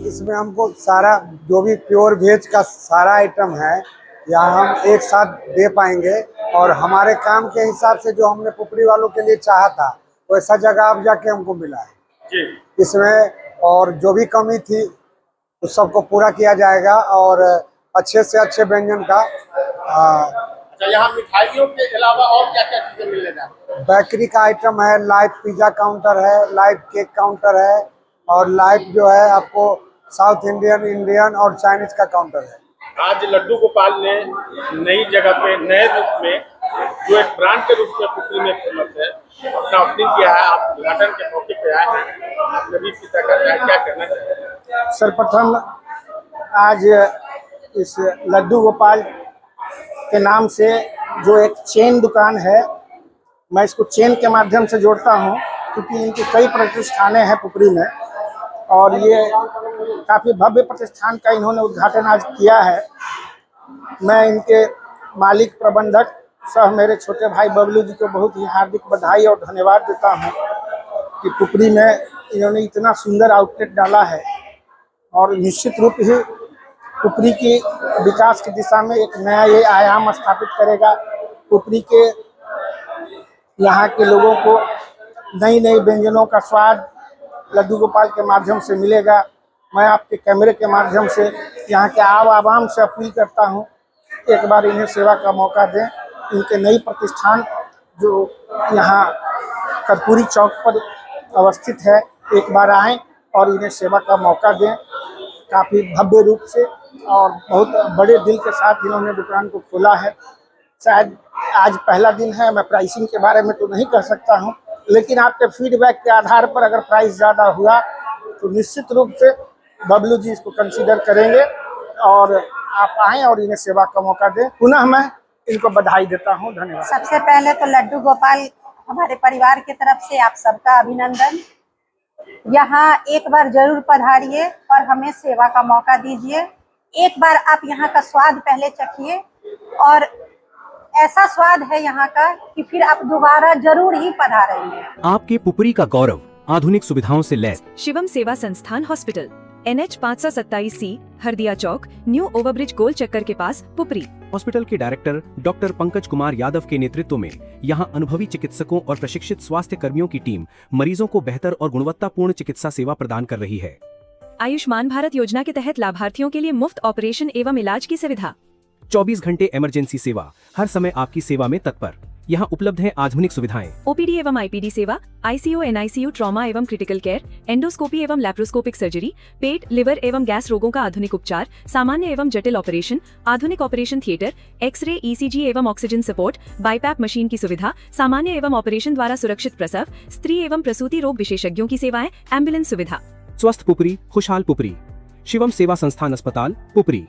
इसमें हमको सारा जो भी प्योर वेज का सारा आइटम है यहाँ हम एक साथ दे पाएंगे, और हमारे काम के हिसाब से जो हमने पुपरी वालों के लिए चाहा था वैसा जगह अब जाके हमको मिला है जी। इसमें और जो भी कमी थी उस सबको पूरा किया जाएगा, और अच्छे से अच्छे व्यंजन का अच्छा, यहाँ मिठाइयों के अलावा और क्या क्या चीजें मिलने जा रही है? बेकरी का आइटम है, लाइव पिज्जा काउंटर है, लाइव केक काउंटर है, और लाइव जो है आपको साउथ इंडियन, इंडियन और चाइनीज का काउंटर है। आज लड्डू गोपाल ने नई जगह पे नए रूप में जो एक ब्रांड के रूप में पुपरी में फेमस है अपना ओपनिंग किया है। आप उद्घाटन के मौके पे आए हैं, आप नवी पिता का क्या कहना चाहिए? सर्वप्रथम आज इस लड्डू गोपाल के नाम से जो एक चेन दुकान है, मैं इसको चेन के माध्यम से जोड़ता हूं क्योंकि इनकी कई प्रतिष्ठानें हैं पुपरी में, और ये काफ़ी भव्य प्रतिष्ठान का इन्होंने उद्घाटन आज किया है। मैं इनके मालिक प्रबंधक सह मेरे छोटे भाई बबलू जी को बहुत ही हार्दिक बधाई और धन्यवाद देता हूं कि पुपरी में इन्होंने इतना सुंदर आउटलेट डाला है, और निश्चित रूप ही पुपरी की विकास की दिशा में एक नया ये आयाम स्थापित करेगा। पुपरी के यहाँ के लोगों को नई नई व्यंजनों का स्वाद लड्डू गोपाल के माध्यम से मिलेगा। मैं आपके कैमरे के माध्यम से यहाँ के आवाम से अपील करता हूँ, एक बार इन्हें सेवा का मौका दें। इनके नई प्रतिष्ठान जो यहाँ कर्पूरी चौक पर अवस्थित है, एक बार आएँ और इन्हें सेवा का मौका दें। काफ़ी भव्य रूप से और बहुत बड़े दिल के साथ इन्होंने दुकान को खोला है। शायद आज पहला दिन है, मैं प्राइसिंग के बारे में तो नहीं कह सकता हूँ, लेकिन आपके फीडबैक के आधार पर अगर प्राइस ज़्यादा हुआ तो निश्चित रूप से बबलू जी इसको कंसीडर करेंगे, और आप आएँ और इन्हें सेवा का मौका दें। पुनः मैं इनको बधाई देता हूँ, धन्यवाद। सबसे पहले तो लड्डू गोपाल हमारे परिवार की तरफ से आप सबका अभिनंदन। यहाँ एक बार जरूर पधारिए और हमें सेवा का मौका दीजिए। एक बार आप यहाँ का स्वाद पहले चखिए, और ऐसा स्वाद है यहाँ का कि फिर आप दोबारा जरूर ही पधारेंगे। आपके पुपरी का गौरव आधुनिक सुविधाओं से लैस शिवम सेवा संस्थान हॉस्पिटल, NH 527C, हरदिया चौक, न्यू ओवरब्रिज गोल चक्कर के पास, पुपरी। हॉस्पिटल के डायरेक्टर डॉक्टर पंकज कुमार यादव के नेतृत्व में यहां अनुभवी चिकित्सकों और प्रशिक्षित स्वास्थ्य कर्मियों की टीम मरीजों को बेहतर और गुणवत्तापूर्ण चिकित्सा सेवा प्रदान कर रही है। आयुष्मान भारत योजना के तहत लाभार्थियों के लिए मुफ्त ऑपरेशन एवं इलाज की सुविधा। 24 घंटे इमरजेंसी सेवा, हर समय आपकी सेवा में तत्पर। यहाँ उपलब्ध है आधुनिक सुविधाएं, OPD एवं IPD सेवा, ICU NICU ट्रॉमा एवं क्रिटिकल केयर, एंडोस्कोपी एवं लैप्रोस्कोपिक सर्जरी, पेट, लिवर एवं गैस रोगों का आधुनिक उपचार, सामान्य एवं जटिल ऑपरेशन, आधुनिक ऑपरेशन थिएटर, एक्सरे, ECG एवं ऑक्सीजन सपोर्ट, बाईपैप मशीन की सुविधा, सामान्य एवं ऑपरेशन द्वारा सुरक्षित प्रसव, स्त्री एवं प्रसूति रोग विशेषज्ञों की सेवाएं, एम्बुलेंस सुविधा। स्वस्थ पुपरी, खुशहाल पुपरी। शिवम सेवा संस्थान अस्पताल, पुपरी।